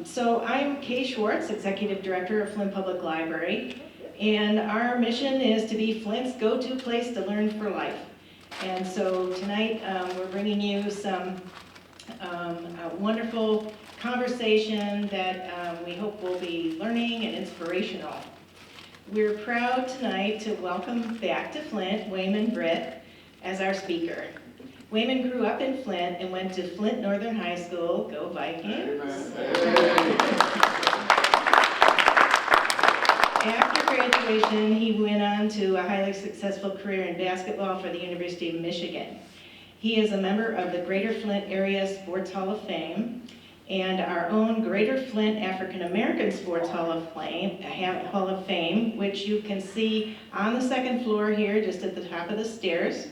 So I'm Kay Schwartz, Executive Director of Flint Public Library, and our mission is to be Flint's go-to place to learn for life. And so tonight we're bringing you some a wonderful conversation that we hope will be learning and inspirational. We're proud tonight to welcome back to Flint Wayman Britt as our speaker. Wayman grew up in Flint and went to Flint Northern High School. Go Vikings! After graduation, he went on to a highly successful career in basketball for the University of Michigan. He is a member of the Greater Flint Area Sports Hall of Fame and our own Greater Flint African American Sports Hall of Fame, which you can see on the second floor here, just at the top of the stairs.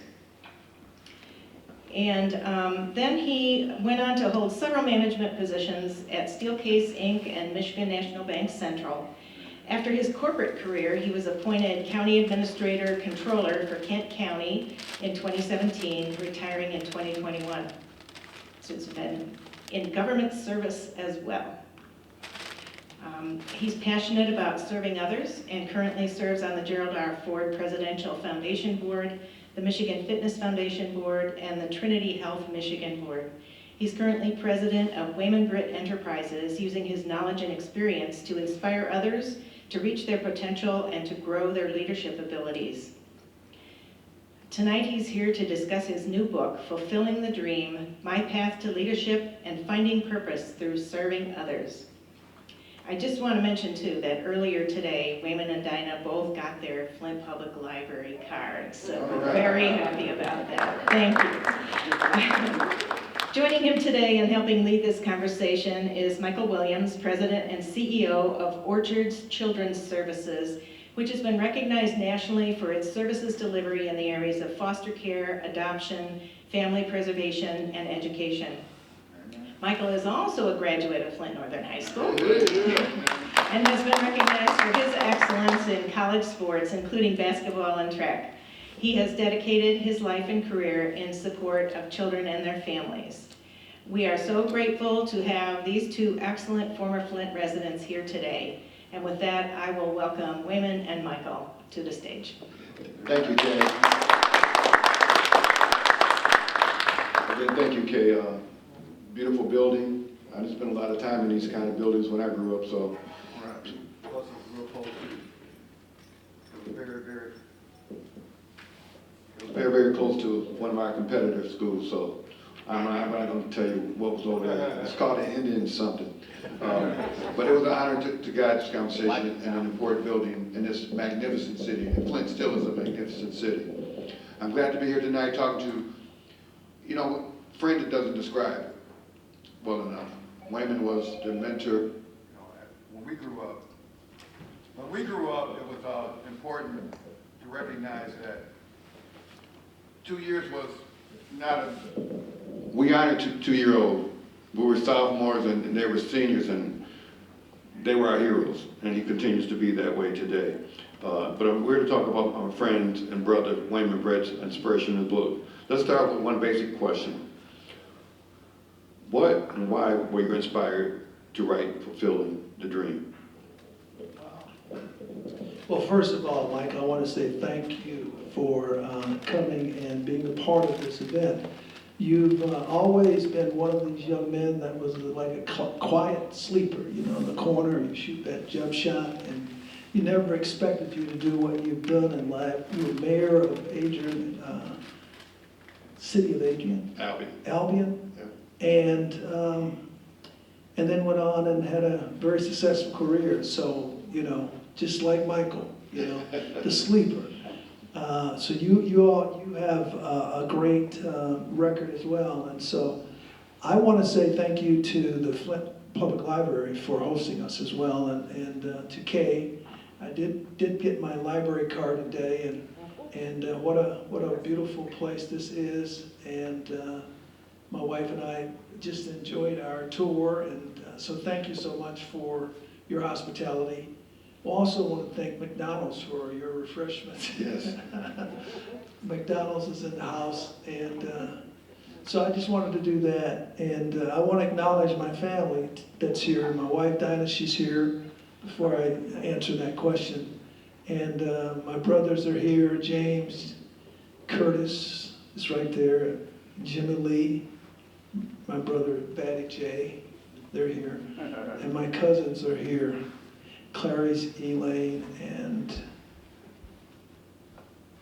And then he went on to hold several management positions at Steelcase Inc. and Michigan National Bank Central. After his corporate career, he was appointed County Administrator Controller for Kent County in 2017, retiring in 2021. So he's been in government service as well. He's passionate about serving others and currently serves on the Gerald R. Ford Presidential Foundation Board, the Michigan Fitness Foundation Board, and the Trinity Health Michigan Board. He's currently president of Wayman Britt Enterprises, using his knowledge and experience to inspire others to reach their potential and to grow their leadership abilities. Tonight he's here to discuss his new book, Fulfilling the Dream, My Path to Leadership and Finding Purpose Through Serving Others. I just want to mention too that earlier today, Wayman and Dinah both got their Flint Public Library cards, so we're very happy about that. Thank you. Joining him today and helping lead this conversation is Michael Williams, President and CEO of Orchards Children's Services, which has been recognized nationally for its services delivery in the areas of foster care, adoption, family preservation, and education. Michael is also a graduate of Flint Northern High School and has been recognized for his excellence in college sports, including basketball and track. He has dedicated his life and career in support of children and their families. We are so grateful to have these two excellent former Flint residents here today. And with that, I will welcome Wayman and Michael to the stage. Thank you, Kay. Again, thank you, Kay. Beautiful building. I just spent a lot of time in these kind of buildings when I grew up, so. Right. Plus it's real close. It was Very close to one of our competitor schools, so I'm not going to tell you what was over there. It's called an Indian something. But it was an honor to guide this conversation in an important building in this magnificent city. And Flint still is a magnificent city. I'm glad to be here tonight talking to, a friend that doesn't describe well enough. Wayman was the mentor. When we grew up, it was important to recognize that 2 years was not a... We honored two-year-old. We were sophomores and they were seniors, and they were our heroes, and he continues to be that way today. But we're here to talk about our friend and brother, Wayman Britt's inspiration in the book. Let's start with one basic question. What and why were you inspired to write Fulfilling the Dream? Well, first of all, Mike, I want to say thank you for coming and being a part of this event. You've always been one of these young men that was like a quiet sleeper, in the corner, you shoot that jump shot, and you never expected you to do what you've done in life. You were mayor of Adrian, city of Adrian? Albion. Yeah. And then went on and had a very successful career. So, just like Michael, the sleeper. So you have a great record as well. And so I want to say thank you to the Flint Public Library for hosting us as well, and to Kay. I did get my library card today, and what a beautiful place this is. And my wife and I just enjoyed our tour, and so thank you so much for your hospitality. We also want to thank McDonald's for your refreshments. Yes. McDonald's is in the house, and So I just wanted to do that, and I want to acknowledge my family that's here. My wife Dinah, she's here, before I answer that question. And my brothers are here, James, Curtis is right there, Jim and Lee, my brother Batty J, they're here. And my cousins are here, Clarice, Elaine, and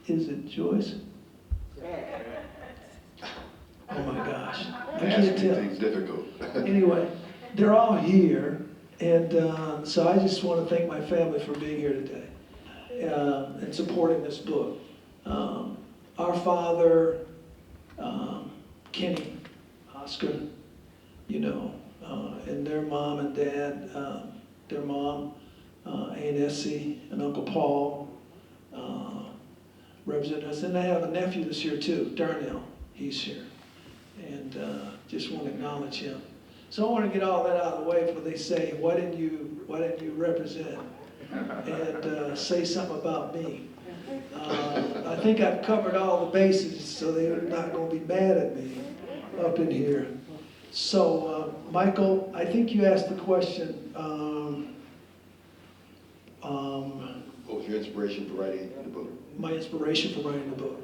is it Joyce? Oh my gosh, I can't Asking tell. things difficult. Anyway, they're all here, and so I just want to thank my family for being here today and supporting this book. Our father, Kenny, Oscar, you know, and their mom and dad, their mom, Aunt Essie, and Uncle Paul represent us. And I have a nephew that's here too, Darnell, he's here. And just want to acknowledge him. So I want to get all that out of the way before they say, why didn't you represent and say something about me? I think I've covered all the bases, so they're not going to be mad at me up in here. So Michael, I think you asked the question. What was your inspiration for writing the book? My inspiration for writing the book.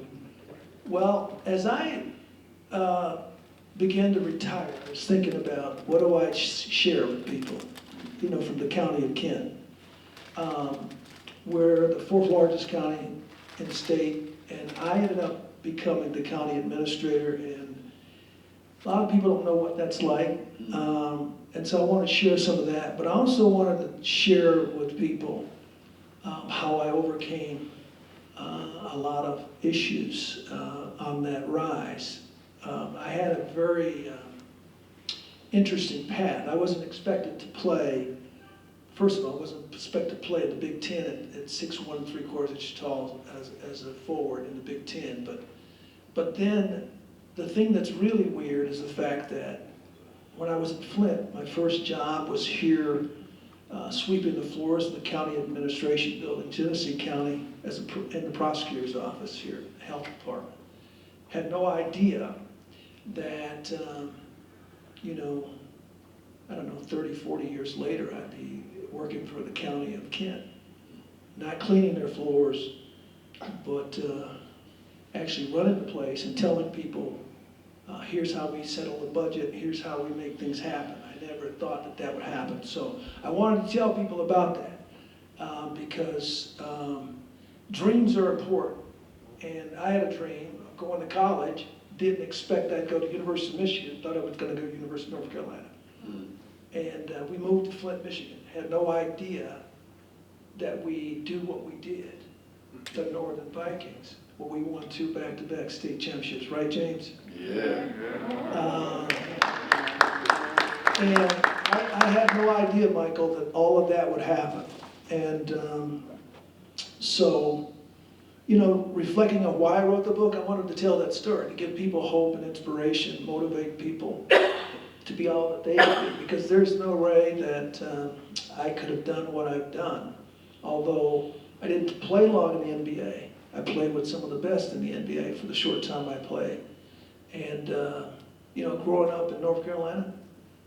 Well, as I began to retire, I was thinking about what do I share with people, you know, from the county of Kent. We're the fourth largest county in the state, and I ended up becoming the county administrator, and a lot of people don't know what that's like, and so I want to share some of that, but I also wanted to share with people how I overcame a lot of issues on that rise. I had a very interesting path. I wasn't expected to play, first of all, I wasn't expected to play at the Big Ten at 6'1" 3/4 inches tall as a forward in the Big Ten. But then the thing that's really weird is the fact that when I was at Flint, my first job was here sweeping the floors in the county administration building, Genesee County, in the prosecutor's office here, health department. Had no idea that, you know, I don't know, 30, 40 years later, I'd be working for the county of Kent. Not cleaning their floors, but actually running the place and telling people, here's how we settle the budget, here's how we make things happen. I never thought that that would happen. So I wanted to tell people about that because dreams are important. And I had a dream of going to college, didn't expect I'd go to University of Michigan, thought I was going to go to University of North Carolina. And we moved to Flint, Michigan. Had no idea that we do what we did, the Northern Vikings. Well, we won 2 back-to-back state championships, right, James? Yeah. And I had no idea, Michael, that all of that would happen. And so, you know, reflecting on why I wrote the book, I wanted to tell that story, to give people hope and inspiration, motivate people to be all that they can be, because there's no way that I could have done what I've done. Although I didn't play long in the NBA, I played with some of the best in the NBA for the short time I played. And, you know, growing up in North Carolina,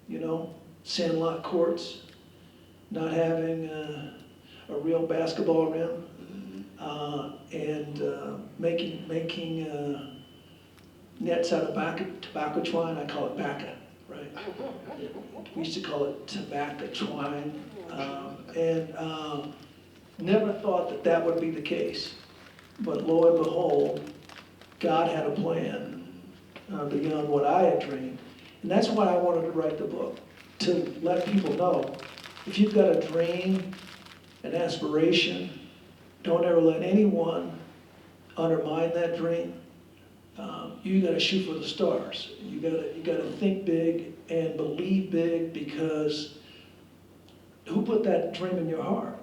you know, sandlot courts, not having a real basketball rim, and making nets out of tobacco twine. I call it bacca, right? We used to call it tobacco twine, and never thought that that would be the case. But lo and behold, God had a plan beyond what I had dreamed. And that's why I wanted to write the book, to let people know, if you've got a dream, an aspiration, don't ever let anyone undermine that dream. You got to shoot for the stars. You got to think big and believe big, because who put that dream in your heart?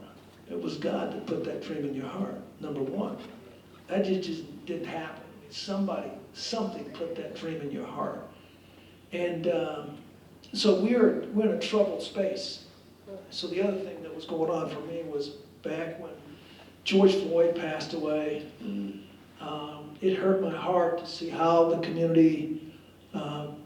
It was God that put that dream in your heart, number one. That just didn't happen. Something put that dream in your heart. And so we're in a troubled space. So the other thing that was going on for me was back when George Floyd passed away. It hurt my heart to see how the community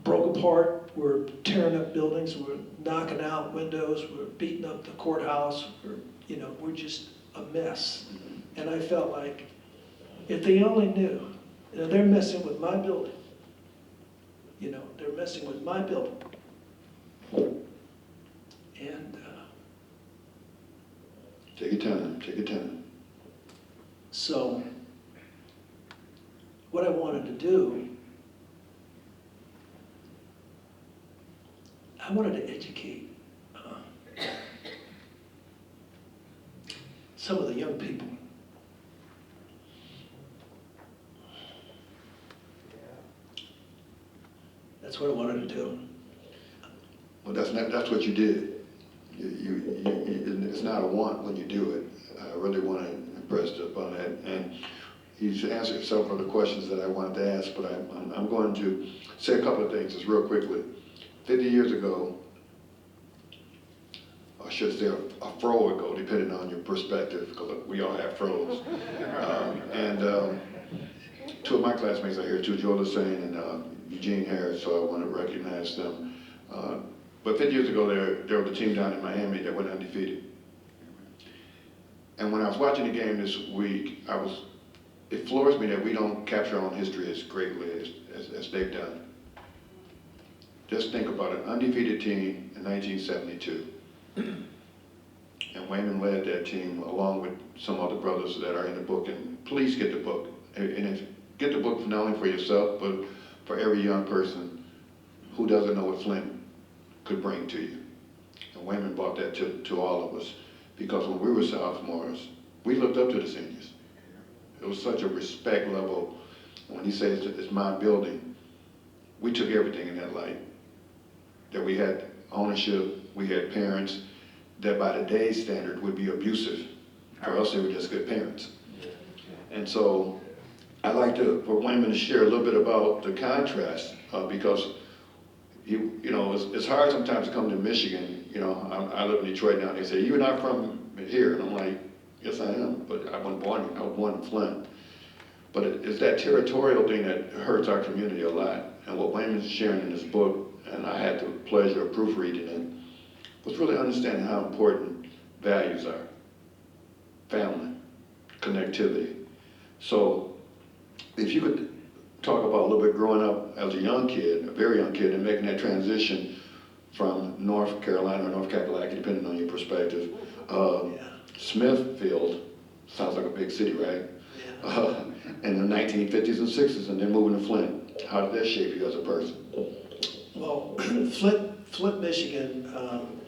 broke apart. We're tearing up buildings. We're knocking out windows. We're beating up the courthouse. We're just a mess. And I felt like if they only knew, they're messing with my building. They're messing with my building. And Take your time, take your time. so what I wanted to do, I wanted to educate some of the young people. That's what I wanted to do. Well, that's what you did. It's not a want when you do it. I really want to impress upon that. And he's answered several of the questions that I wanted to ask, but I'm going to say a couple of things just real quickly. 50 years ago, or I should say a fro ago, depending on your perspective, because we all have fros. Two of my classmates are here too, Joe Lassane and Eugene Harris, so I want to recognize them. But 50 years ago, there was a team down in Miami that went undefeated. And when I was watching the game this week, it floors me that we don't capture our own history as greatly as they've done. Just think about an undefeated team in 1972. And Wayman led that team along with some other brothers that are in the book. And please get the book. And get the book not only for yourself, but for every young person who doesn't know what Flint could bring to you. And Wayman brought that to all of us, because when we were sophomores, we looked up to the seniors. It was such a respect level. When he says it's my building, we took everything in that light. That we had ownership, we had parents that by today's standard would be abusive. For us, they were just good parents. And so I'd like for Wayman to share a little bit about the contrast, because it's hard sometimes to come to Michigan. I live in Detroit now, and they say, "You're not from here," and I'm like, "Yes, I am, but I was born in Flint." But it's that territorial thing that hurts our community a lot. And what Wayman's sharing in his book, and I had the pleasure of proofreading it, was really understanding how important values are. Family, connectivity. So if you could talk about a little bit growing up as a young kid, a very young kid, and making that transition from North Carolina or North Kakalaki, depending on your perspective. Smithfield, sounds like a big city, right? Yeah. In the 1950s and 60s, and then moving to Flint. How did that shape you as a person? Well, Flint, Michigan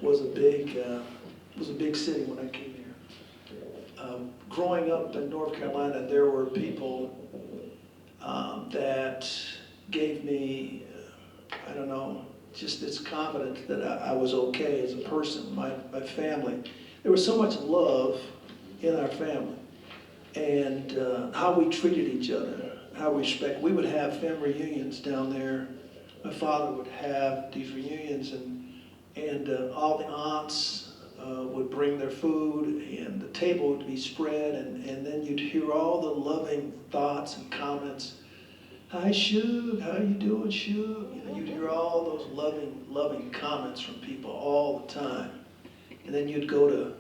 was a big city when I came here. Growing up in North Carolina, there were people that gave me, just this confidence that I was okay as a person, my family. There was so much love in our family, and how we treated each other, how we respect. We would have family reunions down there. My father would have these reunions, and all the aunts would bring their food, and the table would be spread, and then you'd hear all the loving thoughts and comments. "Hi, Shug, how you doing, Shug?" You'd hear all those loving comments from people all the time. And then you'd go to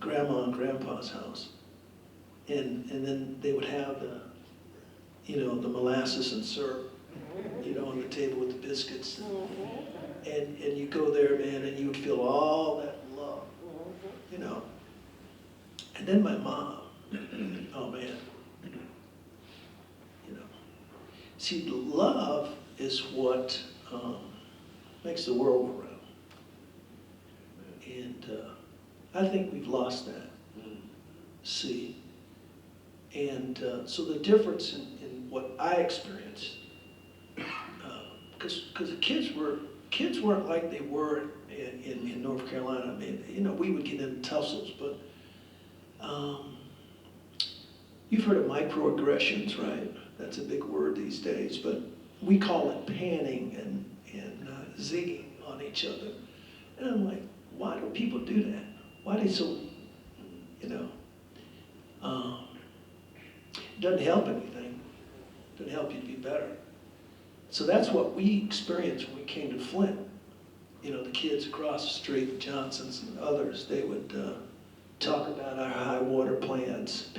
Grandma and Grandpa's house, and then they would have the molasses and syrup, on the table with the biscuits. And you go there, man, and you would feel all that love, And then my mom, oh man, See, love is what makes the world go round. And I think we've lost that. See? And so the difference in what I experienced, because the kids weren't like they were in North Carolina. I mean, we would get in tussles, but you've heard of microaggressions, right? That's a big word these days, but we call it panning and zigging on each other. And I'm like, why do people do that? Why are they so, doesn't help anything. Doesn't help you to be better. So that's what we experienced when we came to Flint. You know, the kids across the street, the Johnsons and others, they would talk about our high water pants,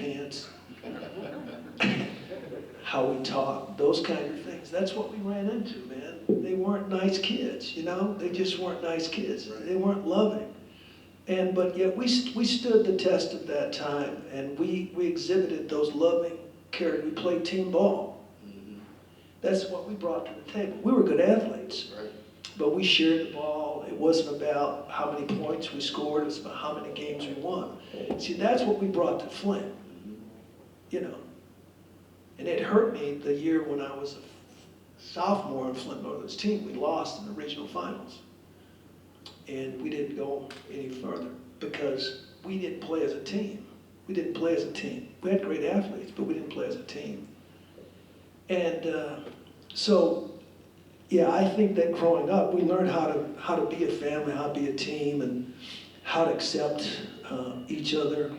how we talk, those kind of things. That's what we ran into, man. They weren't nice kids, you know? They just weren't nice kids. They weren't loving. But yet we stood the test of that time, and we exhibited those loving characters. We played team ball. That's what we brought to the table. We were good athletes, Right. but we shared the ball. It wasn't about how many points we scored. It was about how many games we won. See, that's what we brought to Flint, you know. And it hurt me the year when I was a sophomore on Flint Northern's team. We lost in the regional finals. And we didn't go any further because we didn't play as a team. We didn't play as a team. We had great athletes, but we didn't play as a team. And so, yeah, I think that growing up, we learned how to be a family, how to be a team, and how to accept each other.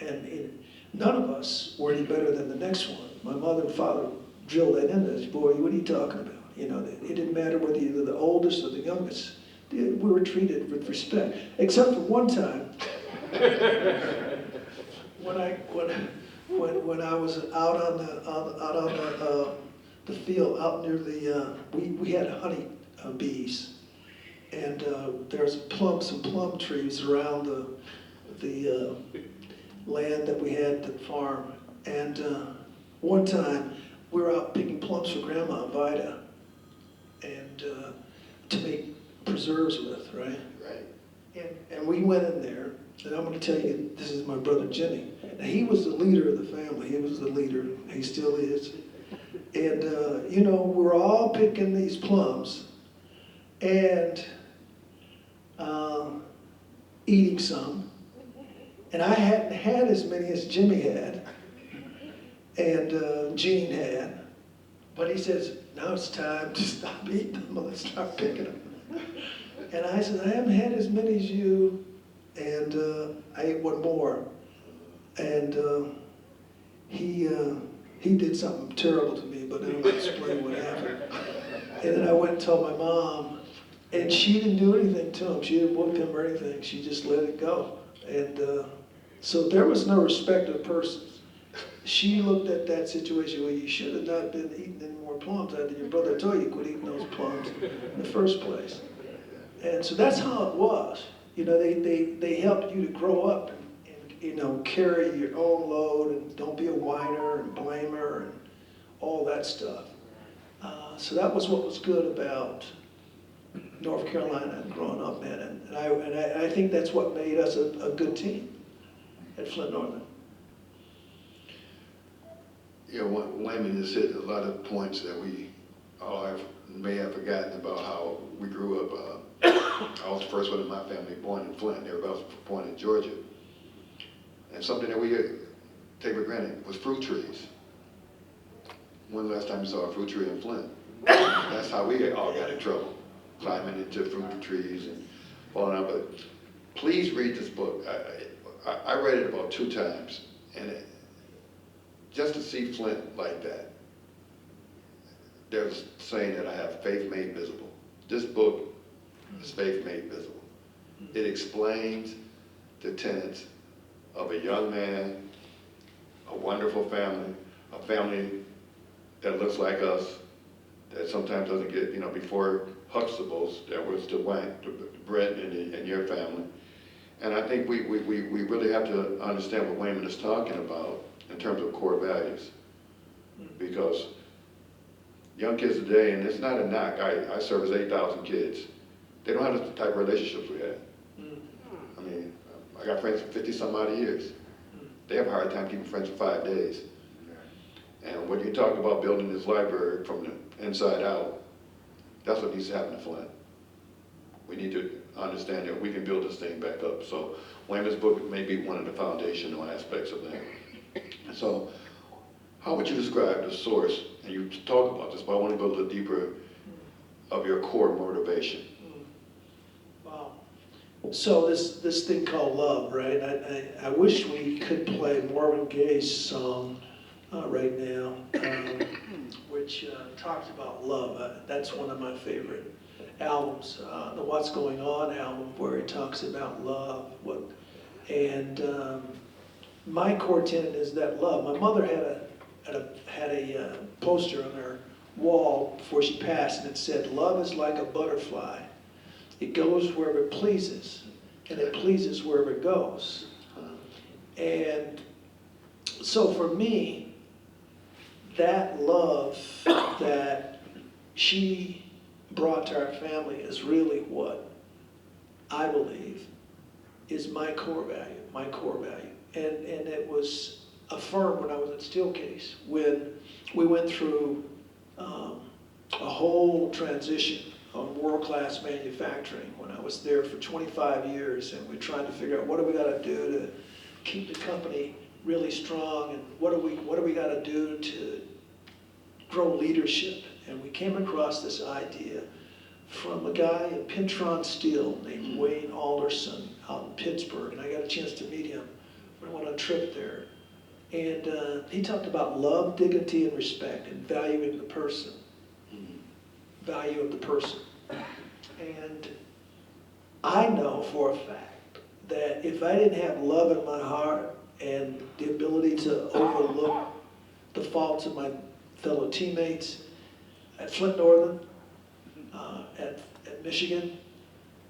And none of us were any better than the next one. My mother and father drilled that into us. Boy, what are you talking about? You know, it didn't matter whether you were the oldest or the youngest. We were treated with respect, except for one time when I was out on the field out near the we had honey bees, and there's some plum trees around the land that we had to farm, and one time we were out picking plums for Grandma Vida, and to make preserves with, right? Right. And we went in there, and I'm going to tell you, this is my brother Jimmy. Now, he was the leader of the family. He was the leader. He still is. And, you know, we're all picking these plums and eating some. And I hadn't had as many as Jimmy had and Gene had. But he says, now it's time to stop eating them. Let's start picking them. And I said, I haven't had as many as you, and I ate one more. And he did something terrible to me, but I don't explain what happened. And then I went and told my mom, and she didn't do anything to him. She didn't whoop him or anything. She just let it go. And so there was no respect of persons. She looked at that situation, well, you should have not been eating any more plums. Your brother told you quit eating those plums in the first place. And so that's how it was. You know, they helped you to grow up and, you know, carry your own load and don't be a whiner and blamer and all that stuff. So that was what was good about North Carolina and growing up, man. And I think that's what made us a good team at Flint Northern. You know, Wayman has hit a lot of points that we all may have forgotten about how we grew up. I was the first one in my family born in Flint. Everybody else was born in Georgia. And something that we take for granted was fruit trees. When the last time you saw a fruit tree in Flint? That's how we all got in trouble, climbing into fruit trees and falling out. But please read this book. I read it about 2 times, and just to see Flint like that, there's a saying that I have faith made visible. This book is faith made visible. It explains the tenets of a young man, a wonderful family, a family that looks like us, that sometimes doesn't get, you know, before Huxtables, there was the Britt and your family. And I think we really have to understand what Wayman is talking about in terms of core values. Because young kids today, and it's not a knock, I service 8,000 kids. They don't have the type of relationships we had. I mean, I got friends for 50 some odd years. They have a hard time keeping friends for 5 days. And when you talk about building this library from the inside out, that's what needs to happen in Flint. We need to understand that we can build this thing back up. So Wayman's book may be one of the foundational aspects of that. So how would you describe the source, and you talk about this, but I want to go a little deeper, of your core motivation? Wow. So this thing called love, right? I wish we could play Marvin Gaye's song right now. which talks about love. That's one of my favorite albums, the What's Going On album, where he talks about love. My core tenet is that love. My mother had a poster on her wall before she passed, and it said, "Love is like a butterfly. It goes wherever it pleases, and it pleases wherever it goes." And so for me, that love that she brought to our family is really what I believe is my core value. And it was affirmed when I was at Steelcase, when we went through a whole transition on world-class manufacturing when I was there for 25 years, and we're trying to figure out what do we got to do to keep the company really strong, and what do we got to do to grow leadership. And we came across this idea from a guy in Pintron Steel named Wayne Alderson out in Pittsburgh, and I got a chance to meet him when I went on a trip there. And he talked about love, dignity, and respect, and valuing the person. Value of the person. And I know for a fact that if I didn't have love in my heart and the ability to overlook the faults of my fellow teammates at Flint Northern, at Michigan,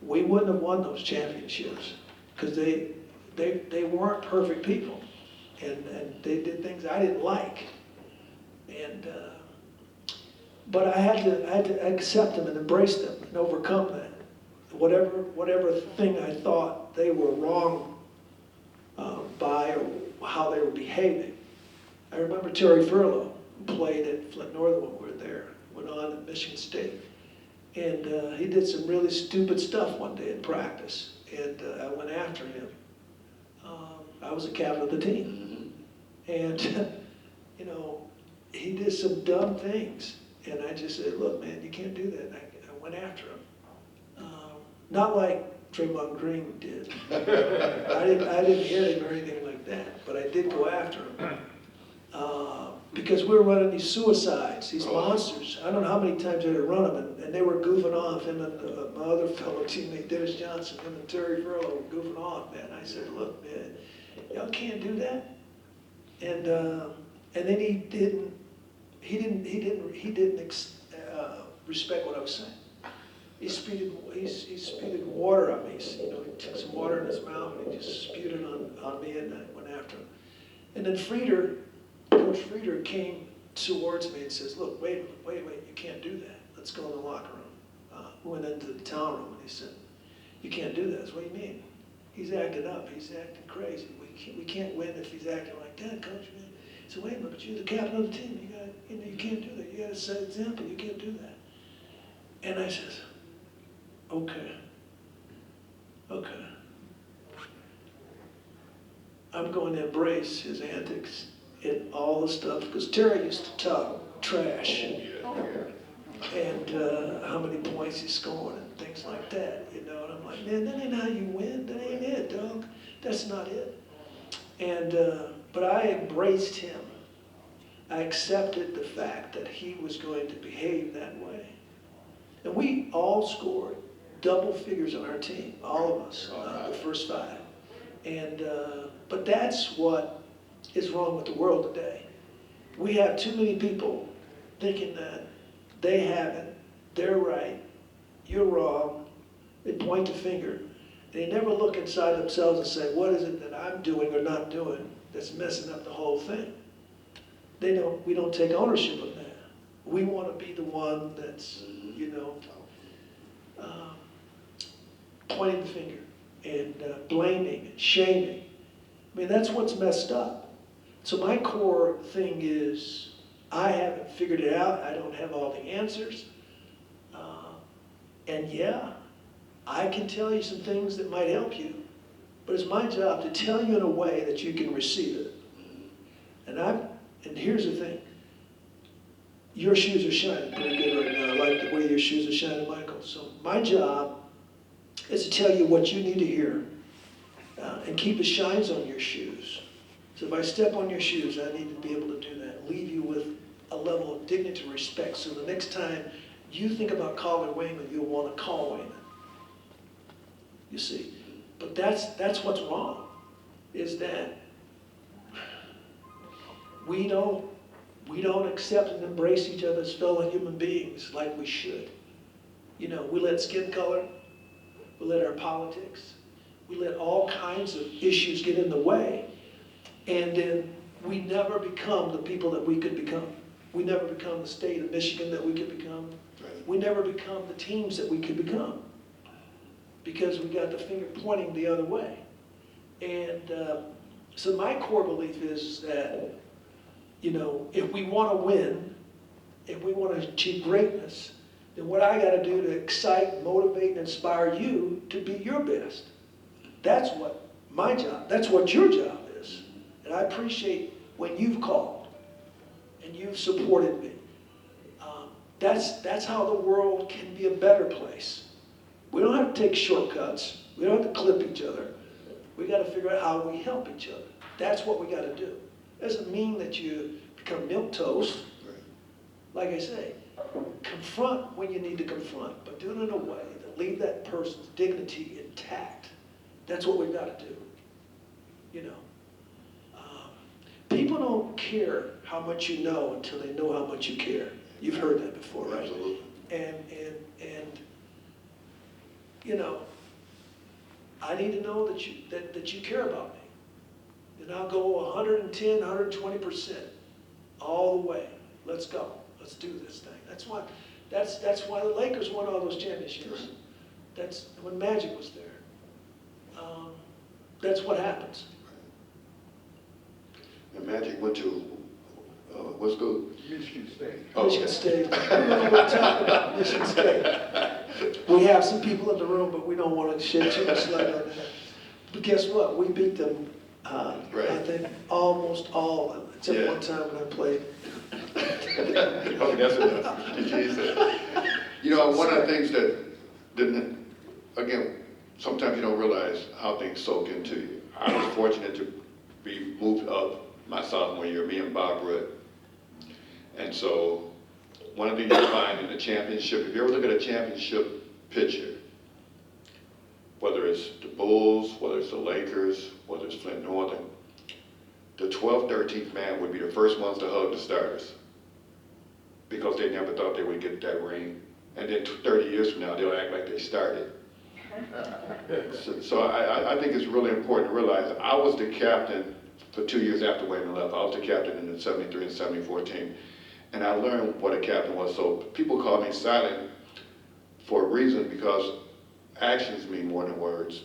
we wouldn't have won those championships, because they weren't perfect people, and they did things I didn't like, but I had to accept them and embrace them and overcome that. Whatever thing I thought they were wrong by, or how they were behaving. I remember Terry Furlow, who played at Flint Northern when we were there, went on at Michigan State. And he did some really stupid stuff one day in practice, and I went after him. I was the captain of the team. And, he did some dumb things. And I just said, "Look, man, you can't do that." And I went after him. Not like Draymond Green did. I didn't hit him or anything like that, but I did go after him. Because we were running these suicides, these monsters. I don't know how many times I had to run them, and they were goofing off. Him and my other fellow teammate, Dennis Johnson, him and Terry Furlow were goofing off, man. I said, "Look, man, y'all can't do that." And then he didn't respect what I was saying. He spewed water on me. He took some water in his mouth and he just spewed it on me, and I went after him. And then Coach Frieder came towards me and says, "Look, wait, you can't do that. Let's go in the locker room." We went into the town room and he said, "You can't do that." I said, "What do you mean?" "He's acting up. He's acting crazy. We can't win if he's acting like that, Coach." Man. He said, "Wait a minute, but you're the captain of the team. You can't do that. You got to set an example. You can't do that." And I said, okay. I'm going to embrace his antics and all the stuff, because Terry used to talk trash and how many points he's scoring and things like that, and I'm like, "Man, that ain't how you win. That ain't it, dog. That's not it." And but I embraced him. I accepted the fact that he was going to behave that way. And we all scored double figures on our team, all of us, the first 5. And but that's what is wrong with the world today. We have too many people thinking that they have it, they're right, you're wrong. They point the finger. They never look inside themselves and say, what is it that I'm doing or not doing that's messing up the whole thing? We don't take ownership of that. We want to be the one that's, pointing the finger and blaming and shaming. I mean, that's what's messed up. So my core thing is, I haven't figured it out. I don't have all the answers. And yeah, I can tell you some things that might help you, but it's my job to tell you in a way that you can receive it. And here's the thing. Your shoes are shining pretty good right now. I like the way your shoes are shining, Michael. So my job is to tell you what you need to hear and keep the shines on your shoes. So if I step on your shoes, I need to be able to do that. Leave you with a level of dignity and respect. So the next time you think about calling Wayman, you'll want to call Wayman. You see, but that's what's wrong, is that we don't accept and embrace each other as fellow human beings like we should. You know, we let skin color, we let our politics, we let all kinds of issues get in the way, and then we never become the people that we could become. We never become the state of Michigan that we could become. We never become the teams that we could become, because we got the finger pointing the other way. And so my core belief is that, you know, if we want to win, if we want to achieve greatness, then what I got to do to excite, motivate, and inspire you to be your best. That's what my job, that's what your job is. And I appreciate when you've called and you've supported me. That's how the world can be a better place. We don't have to take shortcuts. We don't have to clip each other. We got to figure out how we help each other. That's what we got to do. Doesn't mean that you become milquetoast. Like I say, confront when you need to confront, but do it in a way that leave that person's dignity intact. That's what we've got to do. You know, people don't care how much you know until they know how much you care. You've heard that before, right? Absolutely. And you know, I need to know that you care about me. And I'll go 110, 120% all the way. Let's go. Let's do this thing. That's why the Lakers won all those championships. Right. That's when Magic was there. That's what happens. And Magic went to, what school? Michigan State. Oh. Michigan State. We don't want to talk about Michigan State. We have some people in the room, but we don't want to shed too much light on that. But guess what? We beat them, Right. I think, almost all of them, except Yeah. one time when I played. Okay, that's enough. Jesus. You know, one of the things that didn't, again, sometimes you don't realize how things soak into you. I was fortunate to be moved up my sophomore year, me and Bob Britt. And so one of the things you find in the championship, if you ever look at a championship picture, whether it's the Bulls, whether it's the Lakers, whether it's Flint Northern, the 12th, 13th man would be the first ones to hug the starters, because they never thought they would get that ring. And then 30 years from now, they'll act like they started. So I think it's really important to realize I was the captain for 2 years after Wayman left. I was the captain in the 73 and 74 team. And I learned what a captain was. So people call me silent for a reason, because actions mean more than words.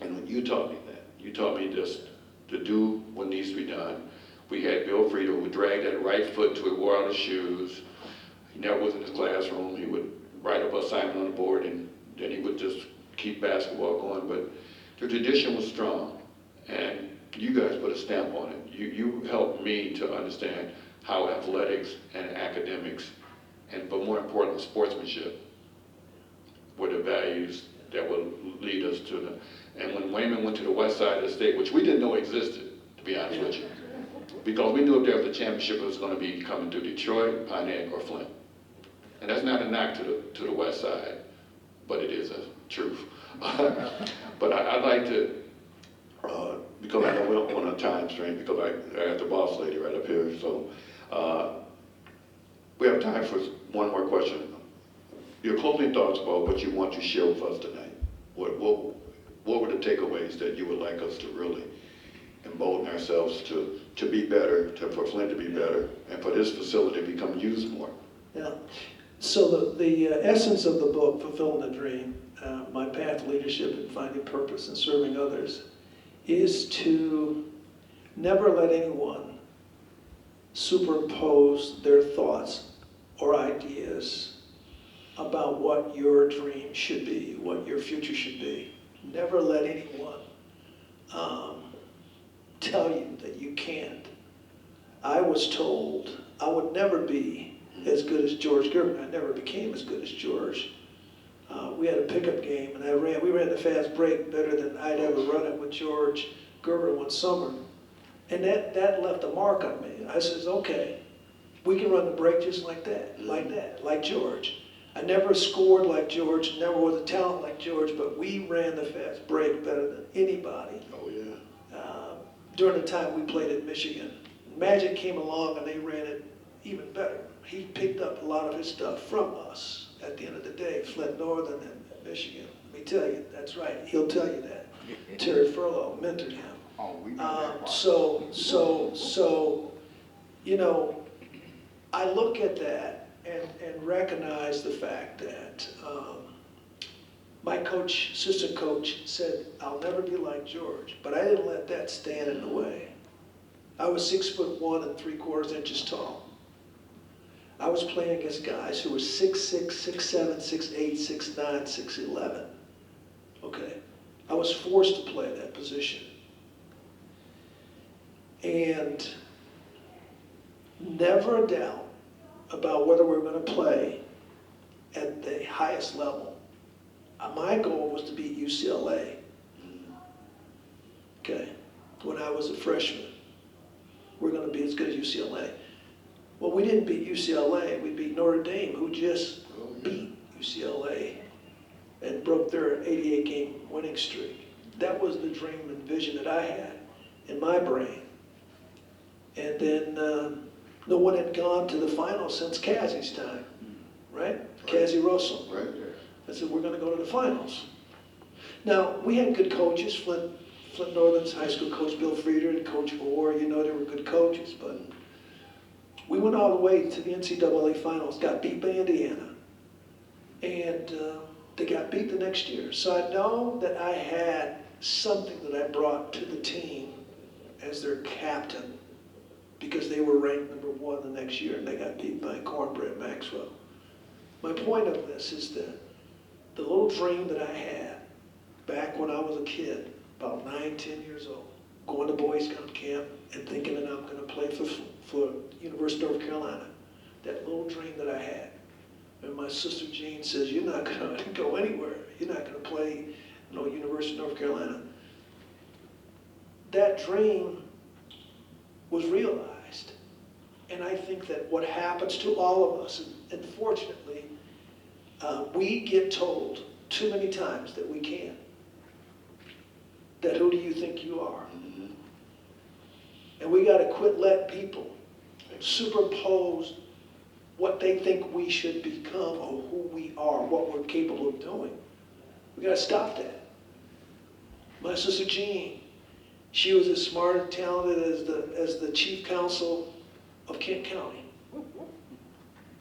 And when you taught me that, you taught me just to do what needs to be done. We had Bill Frieda, who would drag that right foot until he wore out his shoes. He never was in his classroom. He would write up an assignment on the board, and then he would just keep basketball going. But the tradition was strong, and you guys put a stamp on it. You helped me to understand how athletics and academics, but more importantly, sportsmanship, were the values that would lead us to the. And when Wayman went to the west side of the state, which we didn't know existed, to be honest with you, because we knew if there was a championship, it was going to be coming through Detroit, Pontiac, or Flint. And that's not a knock to the west side, but it is a truth. But I'd like to, because I know we're on a time strain, because I have the boss lady right up here, so we have time for one more question. Your closing thoughts about what you want to share with us tonight. What were the takeaways that you would like us to really embolden ourselves to be better, for Flint to be better, and for this facility to become used more? Yeah. So the essence of the book, Fulfilling the Dream, My Path to Leadership and Finding Purpose and Serving Others, is to never let anyone superimpose their thoughts or ideas about what your dream should be, what your future should be. Never let anyone tell you that you can't. I was told I would never be as good as George Gervin. I never became as good as George. We had a pickup game, and we ran the fast break better than I'd ever run it with George Gervin one summer. And that left a mark on me. I says, okay, We can run the break just like that, like George. I never scored like George, never was a talent like George, but we ran the fast break better than anybody. Oh, yeah. During the time we played at Michigan. Magic came along and they ran it even better. He picked up a lot of his stuff from us at the end of the day, Flint Northern and Michigan. Let me tell you, that's right, he'll tell you that. Terry Furlow mentored him. Oh, we know that part. So, you know, I look at that and recognize the fact that my coach, assistant coach, said, I'll never be like George, but I didn't let that stand in the way. I was 6'1" and 3/4 tall. I was playing against guys who were 6'6", 6'7", 6'8", 6'9", 6'11". Okay, I was forced to play that position. And never a doubt about whether we're going to play at the highest level. My goal was to beat UCLA, okay, when I was a freshman. We're going to be as good as UCLA. Well, we didn't beat UCLA, we beat Notre Dame, who just beat UCLA and broke their 88-game winning streak. That was the dream and vision that I had in my brain. And then no one had gone to the finals since Cassie's time, right? Cassie Russell. Right. I said, we're going to go to the finals. Now, we had good coaches. Flint Northern's high school coach, Bill Frieder, and Coach Orr, you know, they were good coaches. But we went all the way to the NCAA finals, got beat by Indiana. And they got beat the next year. So I know that I had something that I brought to the team as their captain because they were ranked #1 the next year and they got beat by Cornbread Maxwell. My point of this is that the little dream that I had back when I was a kid, about 9, 10 years old, going to Boy Scout camp and thinking that I'm going to play for University of North Carolina, that little dream that I had. And my sister Jean says, you're not going to go anywhere. You're not going to play, University of North Carolina. That dream was realized. And I think that what happens to all of us, and fortunately, we get told too many times that we can't. That who do you think you are? Mm-hmm. And we got to quit letting people superimpose what they think we should become or who we are, what we're capable of doing. We got to stop that. My sister Jean, she was as smart and talented as the chief counsel of Kent County.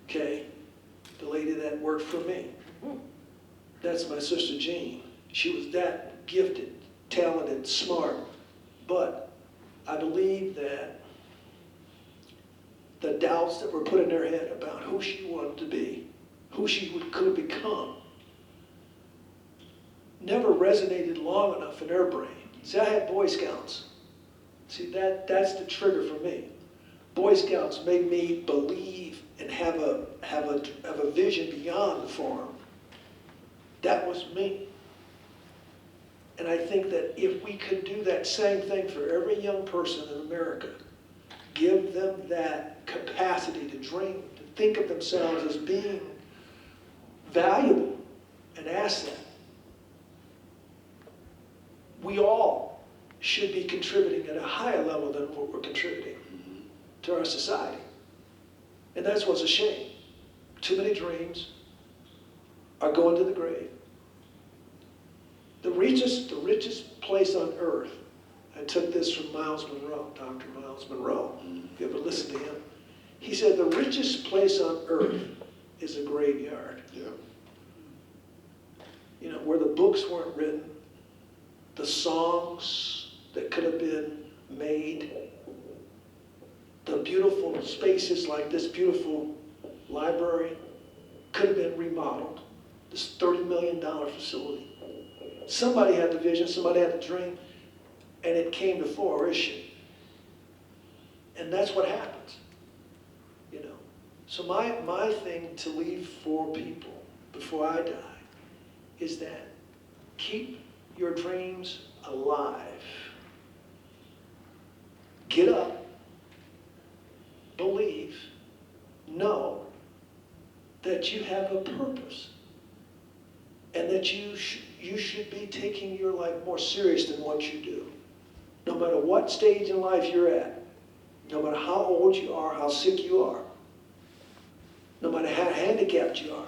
Okay, the lady that worked for me. That's my sister Jean. She was that gifted, talented, smart. But I believe that the doubts that were put in her head about who she wanted to be, who she could become, never resonated long enough in her brain. See, I had Boy Scouts. See, that's the trigger for me. Boy Scouts made me believe and have a vision beyond the farm. That was me. And I think that if we could do that same thing for every young person in America, give them that capacity to dream, to think of themselves as being valuable, an asset, we all should be contributing at a higher level than what we're contributing to our society. And that's what's a shame. Too many dreams are going to the grave. The richest place on earth, I took this from Miles Monroe, Dr. Miles Monroe, if you ever listen to him. He said the richest place on earth is a graveyard. Yeah. You know, where the books weren't written, the songs that could have been made, the beautiful spaces like this beautiful library could have been remodeled. This $30 million facility. Somebody had the vision, somebody had the dream, and it came to fruition. And that's what happens, you know. So my thing to leave for people before I die is that keep your dreams alive. Get up, believe, know that you have a purpose and that you should be taking your life more serious than what you do. No matter what stage in life you're at, no matter how old you are, how sick you are, no matter how handicapped you are.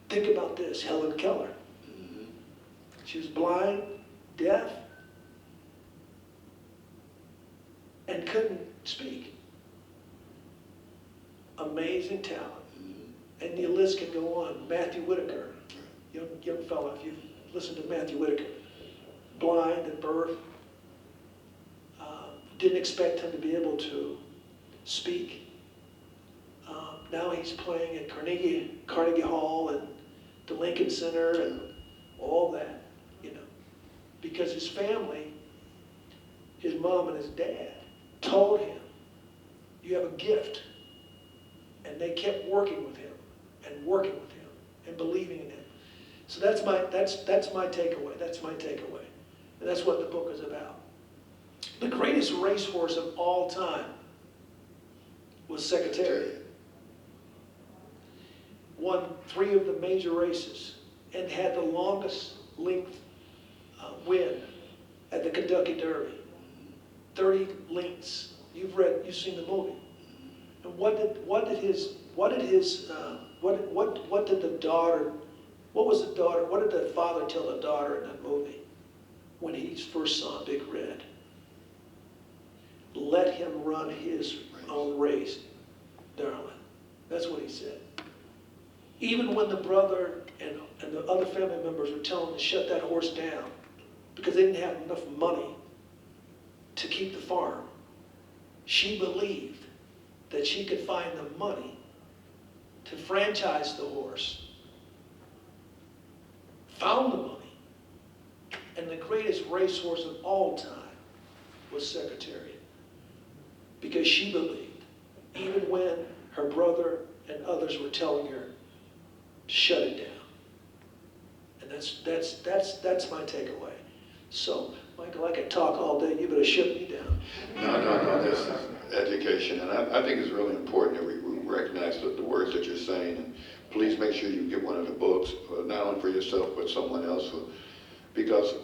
Think about this, Helen Keller. She was blind, deaf, and couldn't speak. Amazing talent. And the list can go on. Matthew Whitaker, young fellow, if you listen to Matthew Whitaker, blind at birth, didn't expect him to be able to speak. Now he's playing at Carnegie Hall and the Lincoln Center and all that, because his family, his mom and his dad, told him, you have a gift. And they kept working with him and believing in him. So that's my takeaway. That's my takeaway. And that's what the book is about. The greatest racehorse of all time was Secretariat. Won 3 of the major races and had the longest length win at the Kentucky Derby. 30 lengths. You've seen the movie. And what did the father tell the daughter in that movie when he first saw Big Red? Let him run his own race, darling. That's what he said. Even when the brother and the other family members were telling him to shut that horse down because they didn't have enough money to keep the farm, she believed that she could find the money to franchise the horse. Found the money. And the greatest racehorse of all time was Secretariat. Because she believed, even when her brother and others were telling her to shut it down. And that's my takeaway. So, Michael, I could talk all day. You better shut me down. No, this is education. And I think it's really important that we recognize the words that you're saying. And please make sure you get one of the books, not only for yourself, but someone else. Because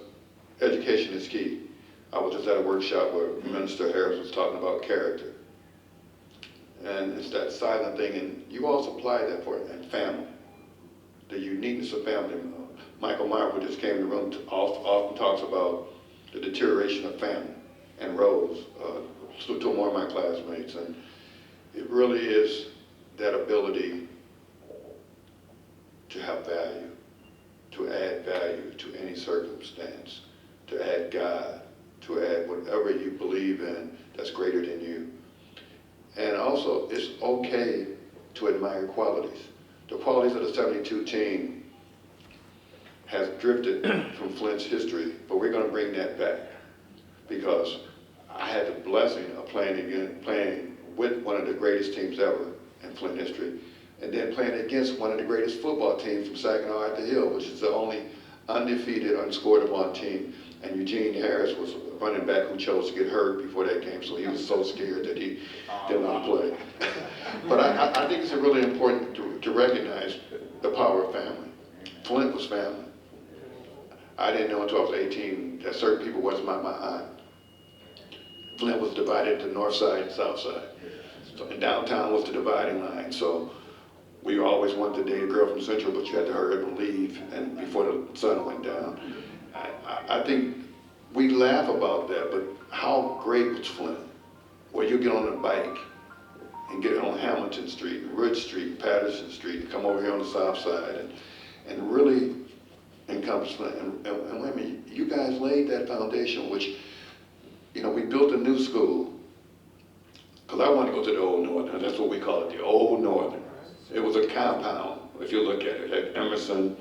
education is key. I was just at a workshop where Minister Harris was talking about character. And it's that silent thing, and you also apply that for it, and family. The uniqueness of family. Michael Meyer, who just came in the room, often talks about the deterioration of family, and Rose, to more of my classmates. And it really is that ability to have value, to add value to any circumstance, to add God, to add whatever you believe in that's greater than you. And also, it's okay to admire qualities. The qualities of the 72 team has drifted from Flint's history, but we're going to bring that back because I had the blessing of playing with one of the greatest teams ever in Flint history, and then playing against one of the greatest football teams from Saginaw at the Hill, which is the only undefeated, unscored upon team. And Eugene Harris was a running back who chose to get hurt before that game, so he was so scared that he didn't want to play. But I think it's really important to recognize the power of family. Flint was family. I didn't know until I was 18 that certain people wasn't my aunt. Flint was divided to north side and south side. So, and downtown was the dividing line. So we always wanted to date a girl from Central, but you had to hurry up and leave and before the sun went down. I think we laugh about that, but how great was Flint? Where you get on a bike and get on Hamilton Street, Ridge Street, Patterson Street, and come over here on the south side and really encompass Flint. And wait a minute, you guys laid that foundation, which, we built a new school, because I want to go to the Old Northern. That's what we call it, the Old Northern. It was a compound, if you look at it. It had Emerson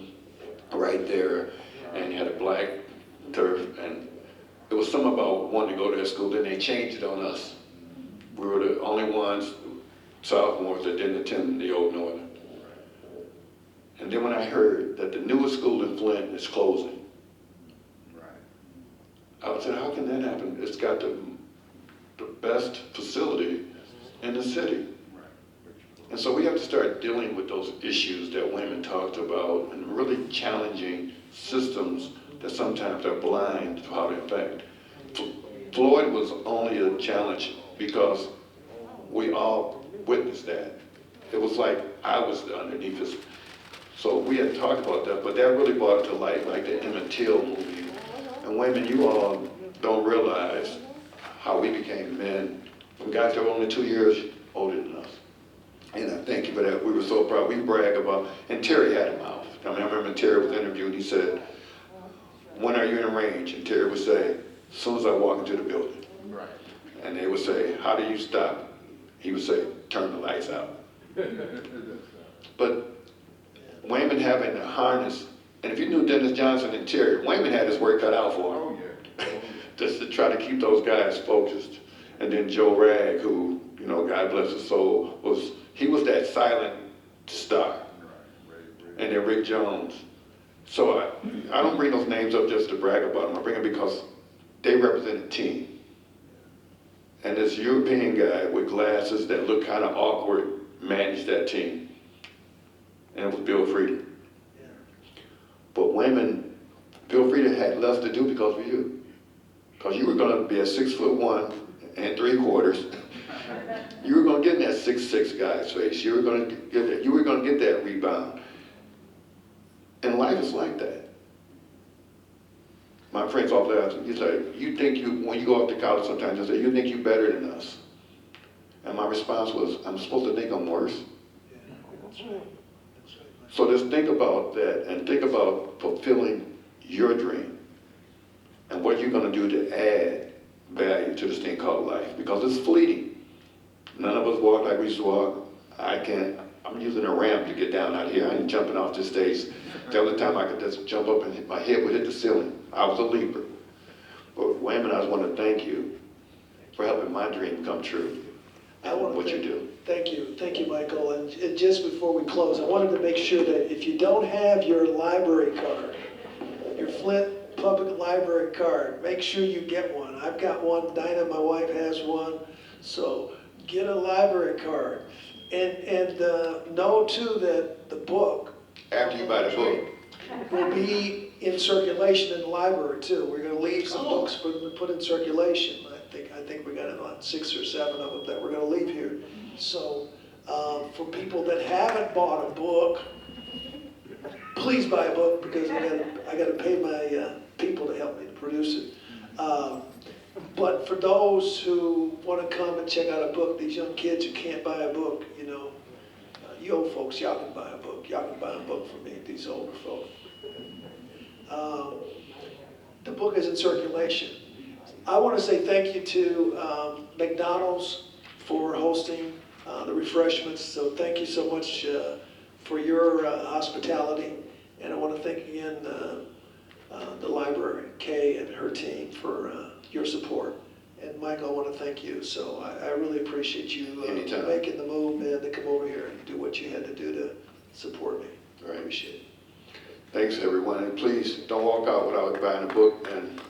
right there, and you had a black turf, and it was something about wanting to go to that school. Then they changed it on us. We were the only ones, sophomores, that didn't attend the Old Northern. And then when I heard that the newest school in Flint is closing, I said, how can that happen? It's got the best facility in the city. And so we have to start dealing with those issues that Wayman talked about and really challenging systems that sometimes are blind to how they affect. Floyd was only a challenge because we all witnessed that. It was like I was underneath us. So we had talked about that, but that really brought it to light, like the Emmett Till movie. And Wayman, you all don't realize how we became men from guys that were only 2 years older than us. And I thank you for that. We were so proud. We brag about, and Terry had a mouth. I mean, I remember Terry was interviewed, he said, when are you in range? And Terry would say, as soon as I walk into the building. Right. And they would say, how do you stop? He would say, turn the lights out. But Wayman having a harness, and if you knew Dennis Johnson and Terry, Wayman had his work cut out for him. Oh, yeah. Just to try to keep those guys focused. And then Joe Ragg, who, you know, God bless his soul, he was that silent star. And then Rick Jones. So I don't bring those names up just to brag about them. I bring them because they represent a team. And this European guy with glasses that looked kind of awkward managed that team. And it was Bill Frieden. But Bill Frieden had less to do because of you. Because you were going to be at 6'1" and 3/4. You were going to get in that 6'6" guy's face. You were going to get that. You were going to get that rebound. And life is like that. My friends often ask me, when you go off to college sometimes, they say, you think you're better than us. And my response was, I'm supposed to think I'm worse. So just think about that and think about fulfilling your dream and what you're going to do to add value to this thing called life, because it's fleeting. None of us walk like we used to walk. I'm using a ramp to get down out here. I ain't jumping off this stage. The other time I could just jump up and my head would hit the ceiling. I was a leaper. But Wayman, I just want to thank you for helping my dream come true. I want to what you do. Thank you, Michael. And just before we close, I wanted to make sure that if you don't have your library card, your Flint Public Library card, make sure you get one. I've got one. Dinah, my wife, has one. So get a library card. And know too that the book, After you buy the book, will be in circulation in the library too. We're going to leave some books put in circulation. I think we got about 6 or 7 of them that we're going to leave here. So for people that haven't bought a book, please buy a book, because I got to pay my people to help me to produce it. But for those who want to come and check out a book, these young kids who can't buy a book, you old folks, y'all can buy a book. Y'all can buy a book for me, these older folks. The book is in circulation. I want to say thank you to McDonald's for hosting the refreshments. So thank you so much for your hospitality. And I want to thank again the library, Kay and her team, for your support. And Michael, I want to thank you. So I really appreciate you making the move, man, to come over here and do what you had to do to support me. I appreciate it. Thanks everyone, and please don't walk out without buying a book. And